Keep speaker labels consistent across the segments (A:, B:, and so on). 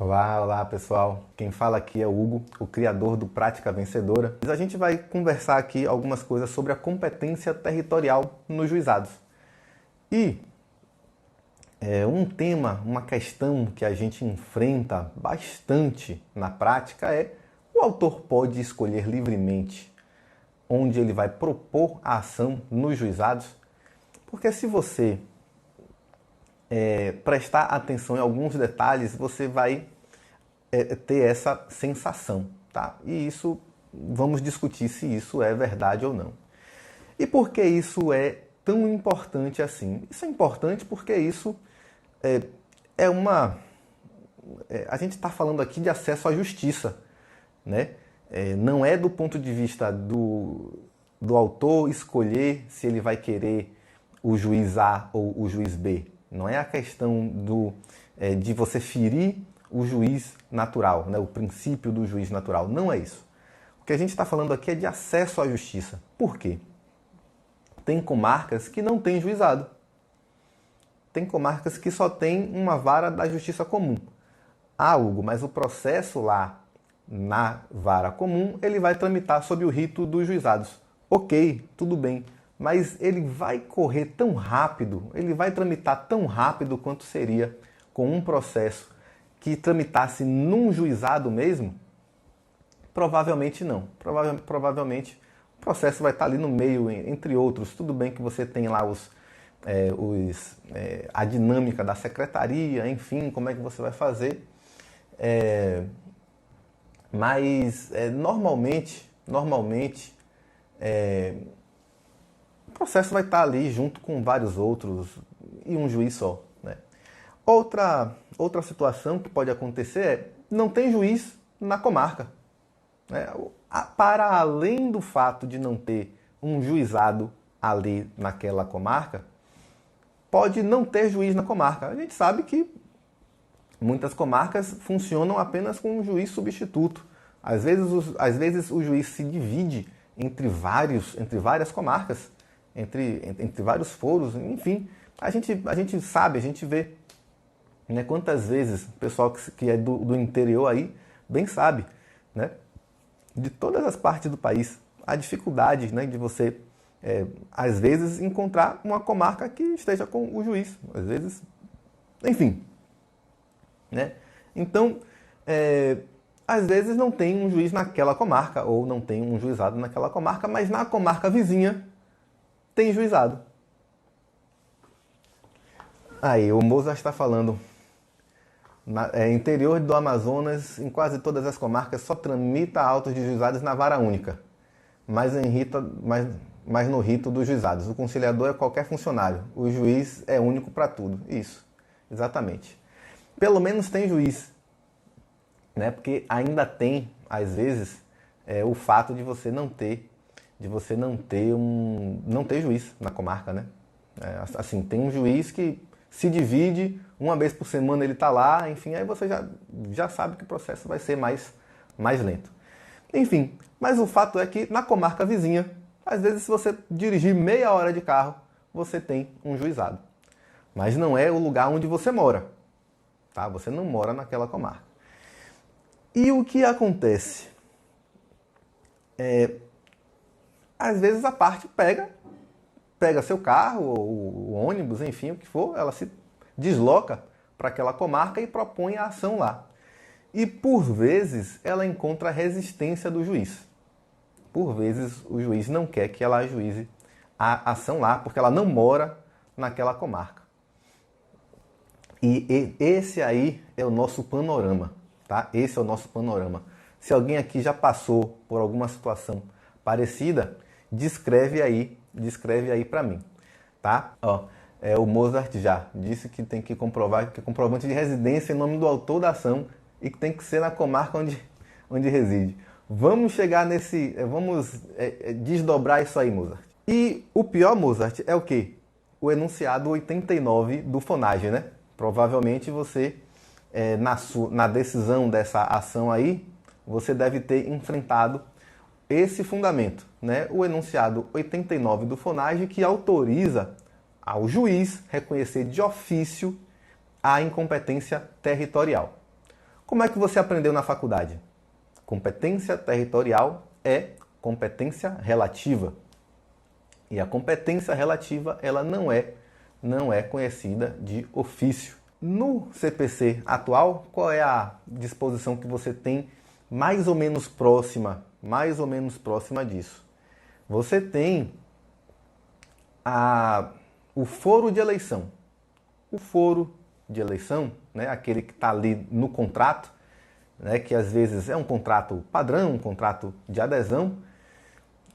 A: Olá pessoal, quem fala aqui é o Hugo, o criador do Prática Vencedora. A gente vai conversar aqui algumas coisas sobre a competência territorial nos juizados. E um tema, uma questão que a gente enfrenta bastante na prática é: o autor pode escolher livremente onde ele vai propor a ação nos juizados? Porque se você prestar atenção em alguns detalhes, você vai ter essa sensação, tá? E isso, vamos discutir se isso é verdade ou não. E por que isso é tão importante assim? Isso é importante porque isso é uma... a gente está falando aqui de acesso à justiça, né? Não é do ponto de vista do autor escolher se ele vai querer o juiz A ou o juiz B. Não é a questão de você ferir o juiz natural, né? O princípio do juiz natural. Não é isso. O que a gente está falando aqui é de acesso à justiça. Por quê? Tem comarcas que não têm juizado. Tem comarcas que só tem uma vara da justiça comum. Ah, Hugo, mas o processo lá na vara comum, ele vai tramitar sob o rito dos juizados. Ok, tudo bem. Mas ele vai correr tão rápido, ele vai tramitar tão rápido quanto seria com um processo que tramitasse num juizado mesmo? Provavelmente não. Provavelmente o processo vai estar ali no meio, entre outros. Tudo bem que você tem lá a dinâmica da secretaria, enfim, como é que você vai fazer. Mas normalmente o processo vai estar ali junto com vários outros e um juiz só, né? Outra situação que pode acontecer é: não tem juiz na comarca, né? Para além do fato de não ter um juizado ali naquela comarca, pode não ter juiz na comarca. A gente sabe que muitas comarcas funcionam apenas com um juiz substituto. Às vezes o juiz se divide entre várias comarcas, entre vários foros, enfim. A gente sabe, a gente vê, né, quantas vezes o pessoal que é do interior aí bem sabe, né, de todas as partes do país, a dificuldade, né, de você, às vezes, encontrar uma comarca que esteja com o juiz. Às vezes, enfim, né? Então, às vezes não tem um juiz naquela comarca, ou não tem um juizado naquela comarca, mas na comarca vizinha tem juizado. Aí, o Mozart está falando: interior do Amazonas, em quase todas as comarcas, só tramita autos de juizados na vara única, mas no rito dos juizados. O conciliador é qualquer funcionário, o juiz é único para tudo. Isso, exatamente. Pelo menos tem juiz, né? Porque ainda tem, às vezes, o fato de você não ter juiz na comarca, né? Assim, tem um juiz que se divide, uma vez por semana ele está lá, enfim, aí você já sabe que o processo vai ser mais lento. Enfim, mas o fato é que na comarca vizinha, às vezes, se você dirigir meia hora de carro, você tem um juizado. Mas não é o lugar onde você mora, tá? Você não mora naquela comarca. E o que acontece? Às vezes a parte pega seu carro, ou o ônibus, enfim, o que for, ela se desloca para aquela comarca e propõe a ação lá. E por vezes ela encontra a resistência do juiz. Por vezes o juiz não quer que ela ajuize a ação lá, porque ela não mora naquela comarca. E esse aí é o nosso panorama, tá? Esse é o nosso panorama. Se alguém aqui já passou por alguma situação parecida, descreve aí para mim, tá? Ó, o Mozart já disse que tem que comprovar que é comprovante de residência em nome do autor da ação e que tem que ser na comarca onde reside. Vamos chegar vamos desdobrar isso aí, Mozart. E o pior, Mozart, é o quê? O enunciado 89 do FONAGE, né? Provavelmente você, na decisão dessa ação aí, você deve ter enfrentado esse fundamento, né? O enunciado 89 do FONAGE, que autoriza ao juiz reconhecer de ofício a incompetência territorial. Como é que você aprendeu na faculdade? Competência territorial é competência relativa. E a competência relativa, ela não é conhecida de ofício. No CPC atual, qual é a disposição que você tem mais ou menos próxima disso? Você tem o foro de eleição. O foro de eleição, né, aquele que está ali no contrato, né, que às vezes é um contrato padrão, um contrato de adesão,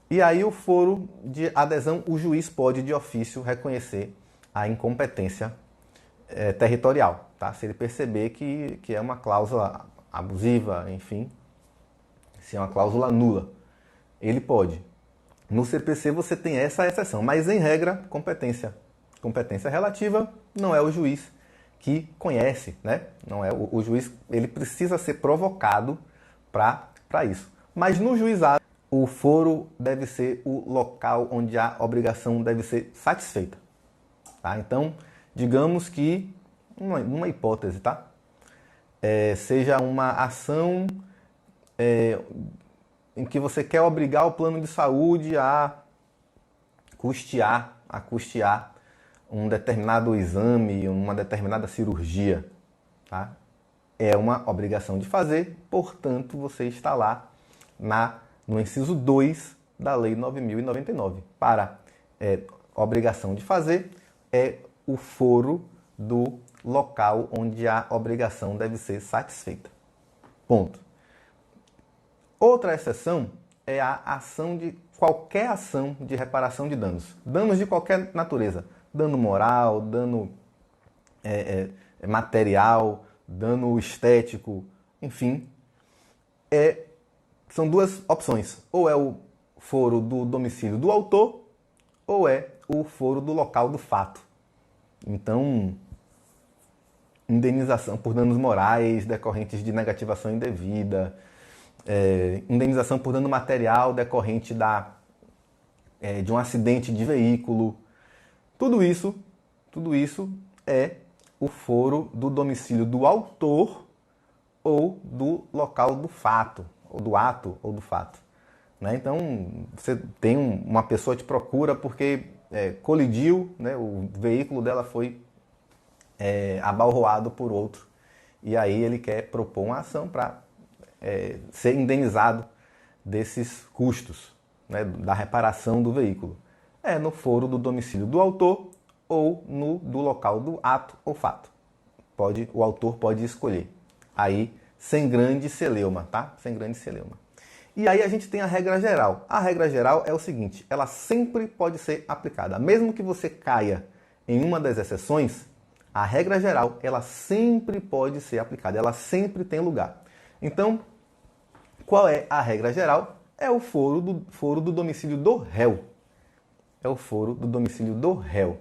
A: e aí o foro de adesão, o juiz pode de ofício reconhecer a incompetência territorial, tá? Se ele perceber que é uma cláusula abusiva, enfim, se é uma cláusula nula, ele pode. No CPC você tem essa exceção, mas em regra, competência relativa não é o juiz que conhece, né? Não é o juiz, ele precisa ser provocado para isso. Mas no juizado, o foro deve ser o local onde a obrigação deve ser satisfeita, tá? Então, digamos que, numa hipótese, tá? Seja uma ação em que você quer obrigar o plano de saúde a custear um determinado exame, uma determinada cirurgia, tá? É uma obrigação de fazer, portanto, você está lá no inciso 2 da Lei 9.099. Para obrigação de fazer, é o foro do local onde a obrigação deve ser satisfeita. Ponto. Outra exceção é qualquer ação de reparação de danos. Danos de qualquer natureza. Dano moral, dano material, dano estético, enfim. São duas opções. Ou é o foro do domicílio do autor, ou é o foro do local do fato. Então, indenização por danos morais decorrentes de negativação indevida, indenização por dano material decorrente de um acidente de veículo. Tudo isso é o foro do domicílio do autor ou do local do fato, ou do ato ou do fato, né? Então, você tem uma pessoa te procura porque colidiu, né? O veículo dela foi abalroado por outro, e aí ele quer propor uma ação para ser indenizado desses custos, né, da reparação do veículo. No foro do domicílio do autor ou do local do ato ou fato. O autor pode escolher. Aí, sem grande celeuma, tá? Sem grande celeuma. E aí a gente tem a regra geral. A regra geral é o seguinte, ela sempre pode ser aplicada. Mesmo que você caia em uma das exceções, a regra geral, ela sempre pode ser aplicada. Ela sempre tem lugar. Então, qual é a regra geral? É o foro do domicílio do réu. É o foro do domicílio do réu.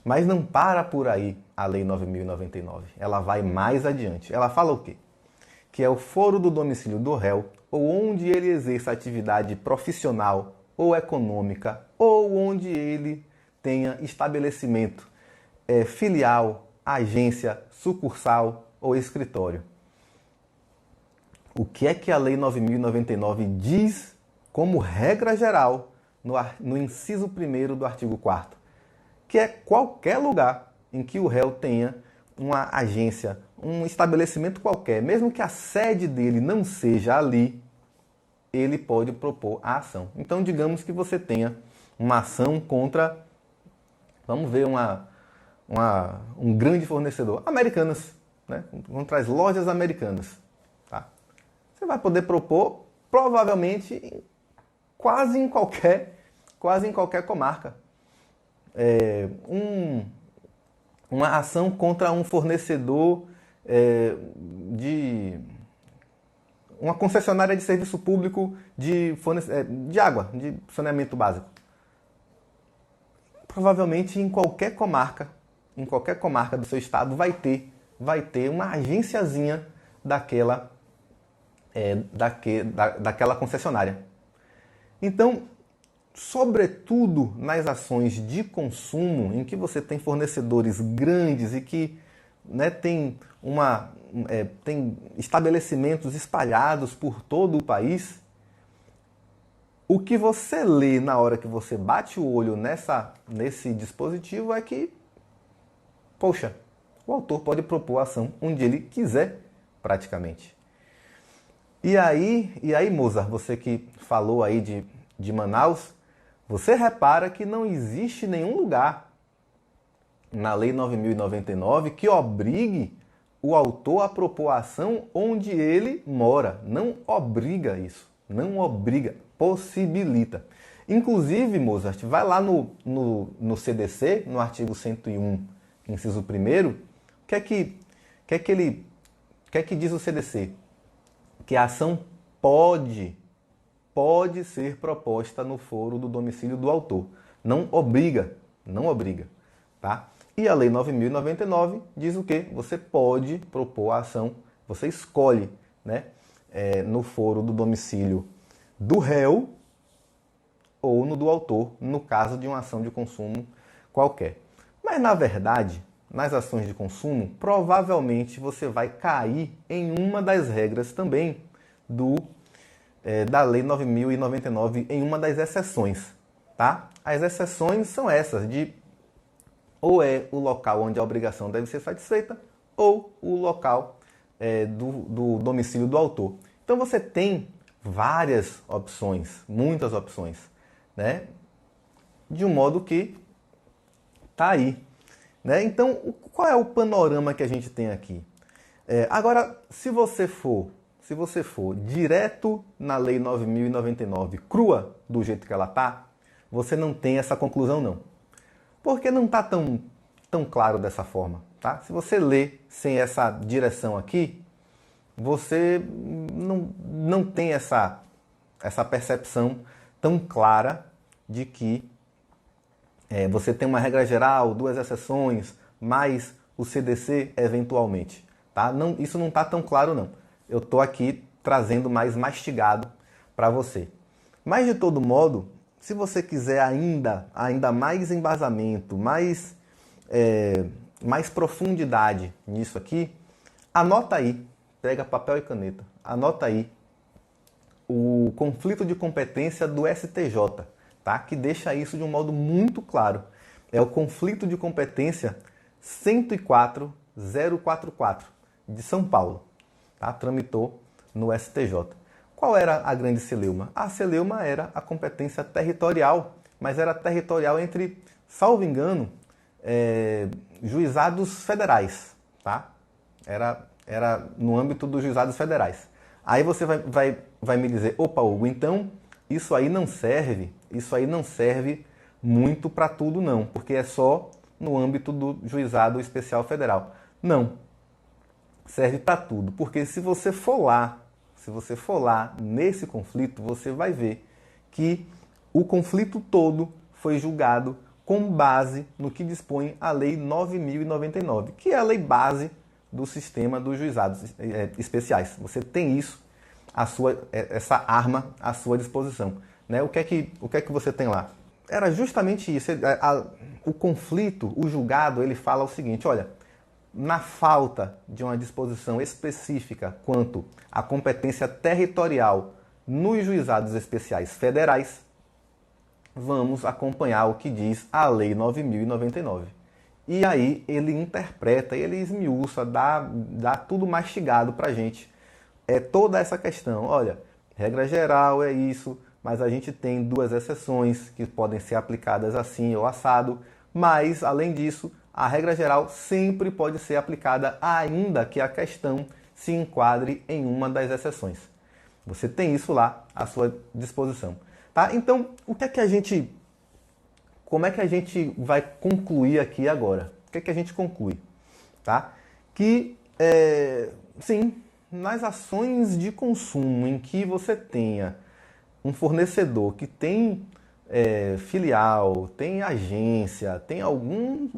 A: Mas não para por aí a Lei 9.099. Ela vai mais adiante. Ela fala o quê? Que é o foro do domicílio do réu, ou onde ele exerça atividade profissional ou econômica, ou onde ele tenha estabelecimento filial, agência, sucursal ou escritório. O que é que a Lei 9.099 diz como regra geral no inciso 1º do artigo 4º? Que é qualquer lugar em que o réu tenha uma agência, um estabelecimento qualquer, mesmo que a sede dele não seja ali, ele pode propor a ação. Então, digamos que você tenha uma ação contra, vamos ver, um grande fornecedor, Americanas, né? Contra as lojas Americanas. Tá? Você vai poder propor, provavelmente, quase em qualquer comarca. Uma ação contra um fornecedor de uma concessionária de serviço público de água, de saneamento básico. Provavelmente em qualquer comarca do seu estado vai ter uma agenciazinha daquela concessionária. Então, sobretudo nas ações de consumo, em que você tem fornecedores grandes e que né, tem estabelecimentos espalhados por todo o país. O que você lê na hora que você bate o olho nesse dispositivo é que, poxa, o autor pode propor a ação onde ele quiser, praticamente. E aí, Mozart, você que falou aí de Manaus, você repara que não existe nenhum lugar na Lei 9.099 que obrigue o autor a propor a ação onde ele mora. Não obriga isso. Não obriga. Possibilita. Inclusive, Mozart, vai lá no CDC, no artigo 101, inciso 1º, o que é que diz o CDC? Que a ação pode ser proposta no foro do domicílio do autor. Não obriga, tá? E a Lei 9.099 diz o quê? Você pode propor a ação, você escolhe, né, no foro do domicílio do réu ou no do autor, no caso de uma ação de consumo qualquer. Mas, na verdade, nas ações de consumo, provavelmente você vai cair em uma das regras também da Lei 9.099, em uma das exceções, tá? As exceções são essas, ou é o local onde a obrigação deve ser satisfeita, ou o local do domicílio do autor. Então você tem várias opções, muitas opções, né? De um modo que tá aí, né? Então, qual é o panorama que a gente tem aqui? Agora, se você for direto na Lei 9.099, crua do jeito que ela tá, você não tem essa conclusão não. Porque não está tão claro dessa forma, tá? Se você lê sem essa direção aqui, você não tem essa percepção tão clara de que você tem uma regra geral, duas exceções, mais o CDC eventualmente, tá? Isso não está tão claro não. Eu estou aqui trazendo mais mastigado para você. Mas de todo modo, se você quiser ainda mais embasamento, mais profundidade nisso aqui, anota aí, pega papel e caneta, anota aí o conflito de competência do STJ, tá? Que deixa isso de um modo muito claro. É o conflito de competência 104044 de São Paulo, tá? Tramitou no STJ. Qual era a grande celeuma? A celeuma era a competência territorial, mas era territorial entre, salvo engano, juizados federais, tá? Era no âmbito dos juizados federais. Aí você vai me dizer, opa, Hugo, então isso aí não serve muito para tudo não, porque é só no âmbito do juizado especial federal. Não, serve para tudo, porque se você for lá nesse conflito, você vai ver que o conflito todo foi julgado com base no que dispõe a Lei 9.099, que é a lei base do sistema dos juizados especiais. Você tem isso, essa arma à sua disposição, né? O que é que você tem lá? Era justamente isso. O conflito, o julgado, ele fala o seguinte, olha, na falta de uma disposição específica quanto à competência territorial nos juizados especiais federais, vamos acompanhar o que diz a Lei 9.099. E aí ele interpreta, ele esmiuça, dá tudo mastigado para a gente. Toda essa questão, olha, regra geral é isso, mas a gente tem duas exceções que podem ser aplicadas assim ou assado, mas, além disso, a regra geral sempre pode ser aplicada, ainda que a questão se enquadre em uma das exceções. Você tem isso lá à sua disposição. Tá? Então, como é que a gente vai concluir aqui agora? O que é que a gente conclui? Tá? Que, sim, nas ações de consumo em que você tenha um fornecedor que tem filial, tem agência, tem algum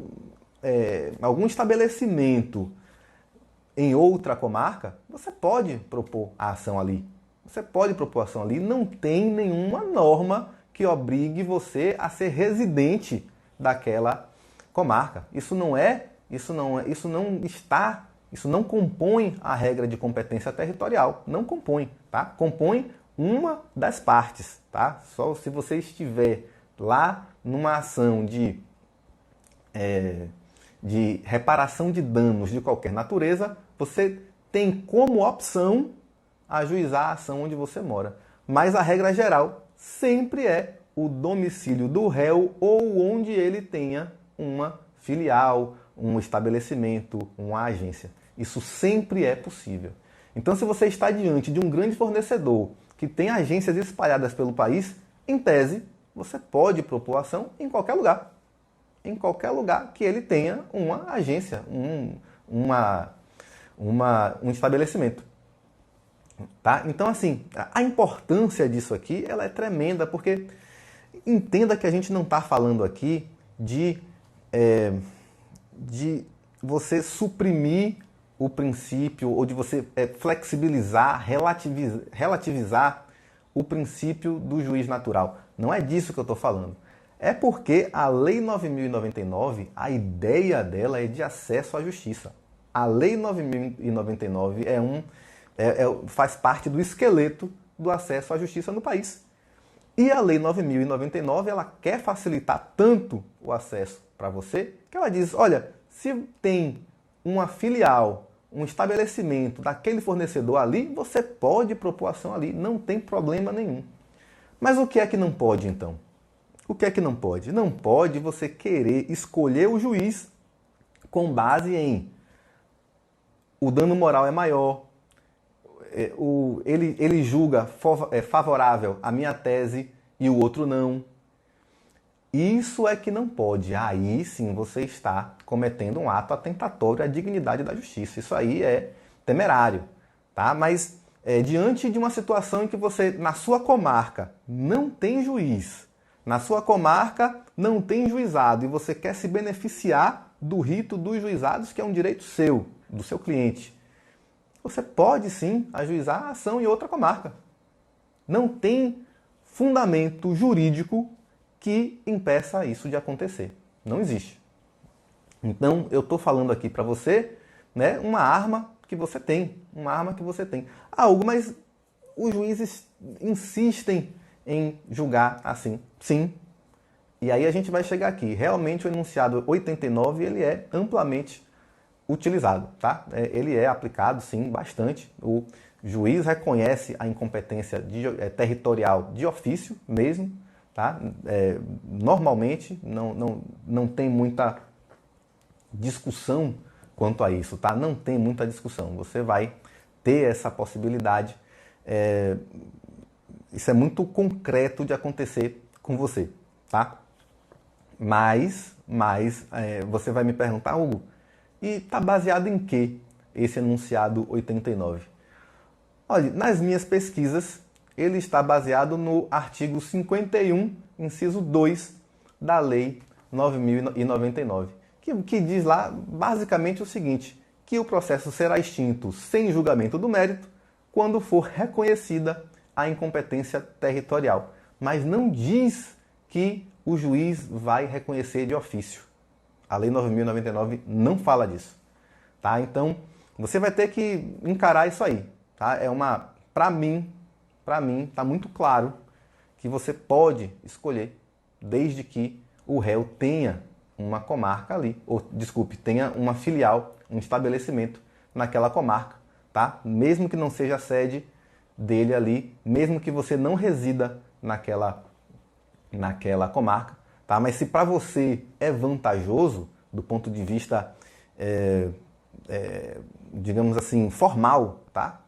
A: estabelecimento em outra comarca, você pode propor a ação ali. Não tem nenhuma norma que obrigue você a ser residente daquela comarca. Isso não é Isso não compõe a regra de competência territorial, não compõe, tá? Compõe uma das partes, tá? Só se você estiver lá numa ação de reparação de danos de qualquer natureza, você tem como opção ajuizar a ação onde você mora. Mas a regra geral sempre é o domicílio do réu ou onde ele tenha uma filial, um estabelecimento, uma agência. Isso sempre é possível. Então, se você está diante de um grande fornecedor que tem agências espalhadas pelo país, em tese, você pode propor ação em qualquer lugar. Em qualquer lugar que ele tenha uma agência, um estabelecimento. Tá? Então, assim, a importância disso aqui ela é tremenda, porque entenda que a gente não está falando aqui de você suprimir o princípio ou de você flexibilizar, relativizar o princípio do juiz natural. Não é disso que eu estou falando. É porque a Lei 9.099, a ideia dela é de acesso à justiça. A Lei 9.099 faz parte do esqueleto do acesso à justiça no país. E a Lei 9.099, ela quer facilitar tanto o acesso para você, que ela diz, olha, se tem uma filial, um estabelecimento daquele fornecedor ali, você pode propor ação ali, não tem problema nenhum. Mas o que é que não pode, então? O que é que não pode? Não pode você querer escolher o juiz com base em o dano moral é maior, ele julga favorável à minha tese e o outro não. Isso é que não pode. Aí sim você está cometendo um ato atentatório à dignidade da justiça. Isso aí é temerário. Tá? Mas diante de uma situação em que você, na sua comarca, não tem juiz, na sua comarca não tem juizado e você quer se beneficiar do rito dos juizados, que é um direito seu, do seu cliente, você pode sim ajuizar a ação em outra comarca. Não tem fundamento jurídico que impeça isso de acontecer. Não existe. Então, eu estou falando aqui para você, né, uma arma que você tem. Uma arma que você tem. Mas os juízes insistem em julgar assim. Sim. E aí a gente vai chegar aqui. Realmente o enunciado 89 ele é amplamente utilizado, tá? Ele é aplicado, sim, bastante. O juiz reconhece a incompetência territorial de ofício mesmo, tá? Normalmente não tem muita discussão quanto a isso, tá? Não tem muita discussão. Você vai ter essa possibilidade. Isso é muito concreto de acontecer com você, tá? Mas você vai me perguntar, Hugo, e está baseado em que esse enunciado 89? Olha, nas minhas pesquisas, ele está baseado no artigo 51, inciso 2 da Lei 9.099, que diz lá basicamente o seguinte, que o processo será extinto sem julgamento do mérito quando for reconhecida a incompetência territorial. Mas não diz que o juiz vai reconhecer de ofício. A Lei 9.099 não fala disso. Tá? Então, você vai ter que encarar isso aí. Tá? Para mim, está muito claro que você pode escolher, desde que o réu tenha uma comarca ali, tenha uma filial, um estabelecimento naquela comarca, tá? Mesmo que não seja a sede dele ali, mesmo que você não resida naquela comarca, tá? Mas se para você é vantajoso, do ponto de vista, digamos assim, formal, tá?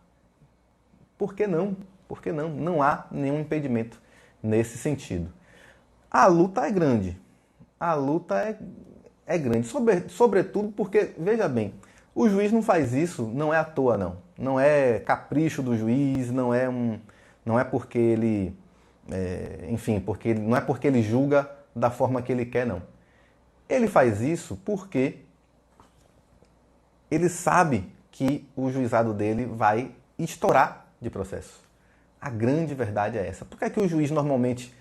A: Por que não? Por que não? Não há nenhum impedimento nesse sentido. A luta é grande. A luta é grande. Sobretudo porque, veja bem, o juiz não faz isso, não é à toa, não. Não é capricho do juiz, não é porque ele... não é porque ele julga da forma que ele quer, não. Ele faz isso porque ele sabe que o juizado dele vai estourar de processo. A grande verdade é essa. Por que é que o juiz normalmente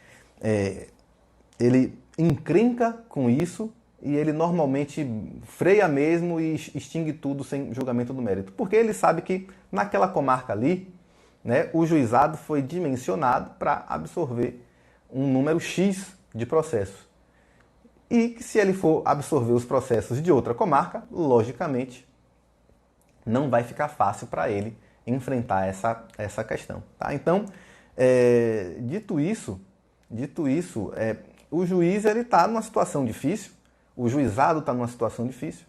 A: ele encrenca com isso e ele normalmente freia mesmo e extingue tudo sem julgamento do mérito. Porque ele sabe que naquela comarca ali, né, o juizado foi dimensionado para absorver um número X de processos. E que se ele for absorver os processos de outra comarca, logicamente, não vai ficar fácil para ele enfrentar essa questão. Tá? Então, dito isso, o juiz está numa situação difícil, o juizado está numa situação difícil,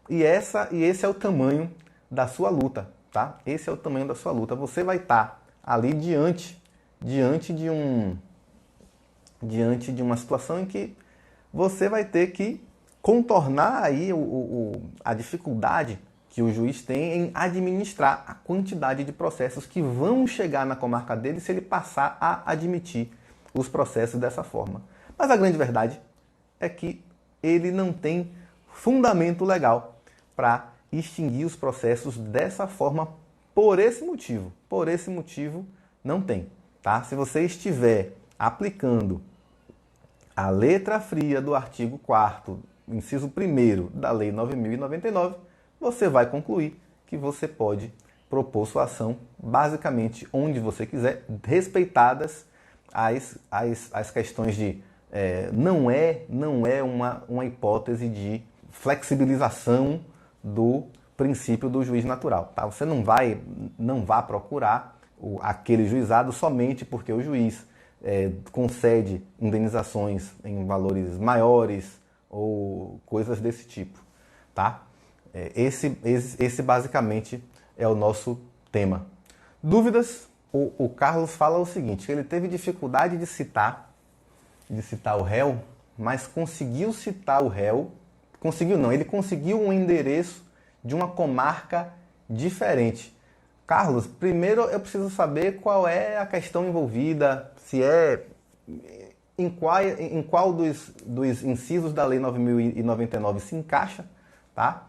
A: e esse é o tamanho da sua luta. Tá? Esse é o tamanho da sua luta. Você vai estar ali diante de uma situação em que você vai ter que contornar aí a dificuldade que o juiz tem em administrar a quantidade de processos que vão chegar na comarca dele se ele passar a admitir os processos dessa forma. Mas a grande verdade é que ele não tem fundamento legal para extinguir os processos dessa forma por esse motivo. Por esse motivo, não tem. Tá? Se você estiver aplicando a letra fria do artigo 4º, inciso 1º da Lei 9.099, você vai concluir que você pode propor sua ação basicamente onde você quiser, respeitadas as questões de não é uma hipótese de flexibilização do princípio do juiz natural. Tá? Você não vai procurar aquele juizado somente porque o juiz concede indenizações em valores maiores ou coisas desse tipo. Tá? Esse basicamente é o nosso tema. Dúvidas? O Carlos fala o seguinte, que ele teve dificuldade de citar o réu, mas conseguiu citar o réu. Ele conseguiu um endereço de uma comarca diferente. Carlos, primeiro eu preciso saber qual é a questão envolvida, se em qual dos incisos da Lei 9.099 se encaixa, tá?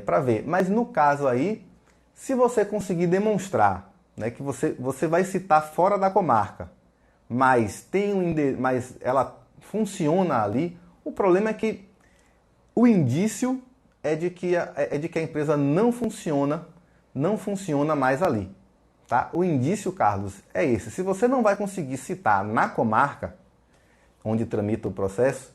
A: Para ver. Mas no caso aí, se você conseguir demonstrar, né, que você vai citar fora da comarca, mas mas ela funciona ali, o problema é que o indício é de que a empresa não funciona mais ali. Tá? O indício, Carlos, é esse. Se você não vai conseguir citar na comarca onde tramita o processo,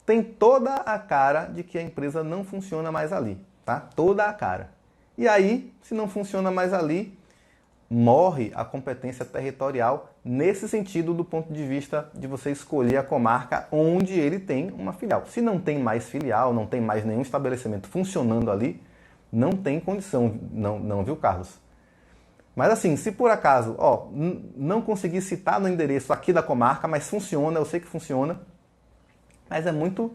A: tem toda a cara de que a empresa não funciona mais ali. Tá? Toda a cara. E aí, se não funciona mais ali, morre a competência territorial nesse sentido do ponto de vista de você escolher a comarca onde ele tem uma filial. Se não tem mais filial, não tem mais nenhum estabelecimento funcionando ali, não tem condição, não, viu, Carlos? Mas assim, se por acaso, não conseguir citar no endereço aqui da comarca, mas funciona, eu sei que funciona, mas é muito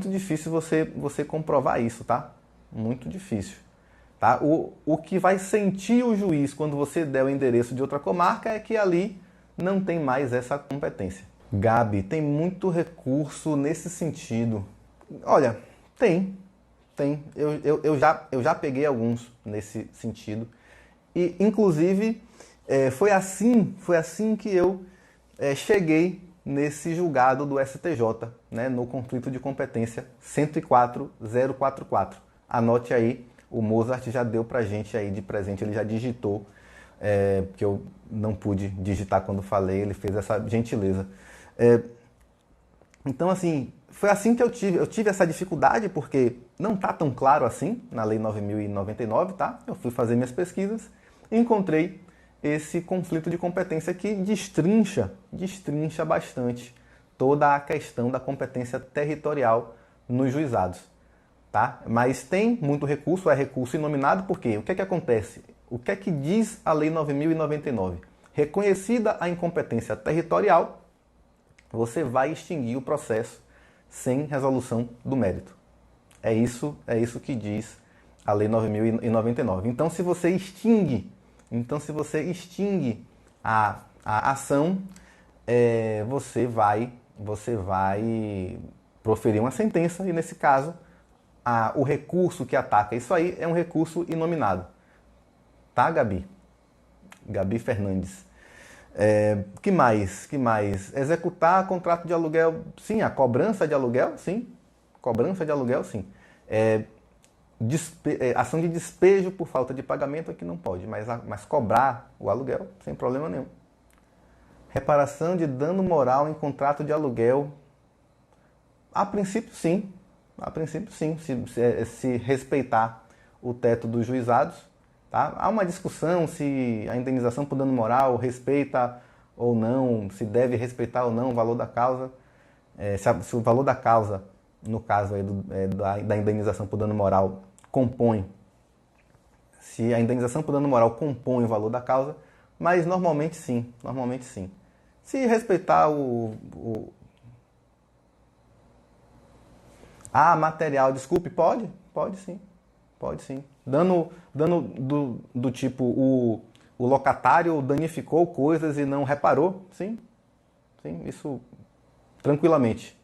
A: difícil você comprovar isso, tá? Muito difícil. Tá? O que vai sentir o juiz quando você der o endereço de outra comarca é que ali não tem mais essa competência. Gabi, tem muito recurso nesse sentido. Olha, tem. Eu já peguei alguns nesse sentido. E, inclusive, foi assim que eu cheguei nesse julgado do STJ, né, no conflito de competência 104.044. Anote aí. O Mozart já deu pra gente aí de presente, ele já digitou, porque eu não pude digitar quando falei, ele fez essa gentileza. Então, assim, foi assim que eu tive essa dificuldade, porque não tá tão claro assim na Lei 9.099, tá? Eu fui fazer minhas pesquisas e encontrei esse conflito de competência que destrincha bastante toda a questão da competência territorial nos juizados. Tá? Mas tem muito recurso, é recurso inominado, porque o que é que acontece? O que é que diz a Lei 9.099? Reconhecida a incompetência territorial, você vai extinguir o processo sem resolução do mérito. É isso que diz a Lei 9.099. Então, se você extingue a ação, você vai proferir uma sentença e, nesse caso, o recurso que ataca isso aí é um recurso inominado. Tá, Gabi? Gabi Fernandes. Que mais? Executar contrato de aluguel. Sim, a cobrança de aluguel, sim. Cobrança de aluguel, sim. Ação de despejo por falta de pagamento é que não pode, mas cobrar o aluguel sem problema nenhum. Reparação de dano moral em contrato de aluguel, a princípio sim. A princípio sim, se respeitar o teto dos juizados. Tá? Há uma discussão se a indenização por dano moral respeita ou não, se deve respeitar ou não o valor da causa. Se o valor da causa, no caso aí da indenização por dano moral, compõe, se a indenização por dano moral compõe o valor da causa, mas normalmente sim, normalmente sim. Se respeitar material, desculpe, pode sim, pode sim. Dano do tipo, o locatário danificou coisas e não reparou, sim, isso tranquilamente.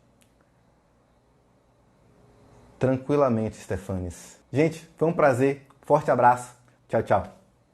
A: Tranquilamente, Stefanes. Gente, foi um prazer. Forte abraço. Tchau, tchau.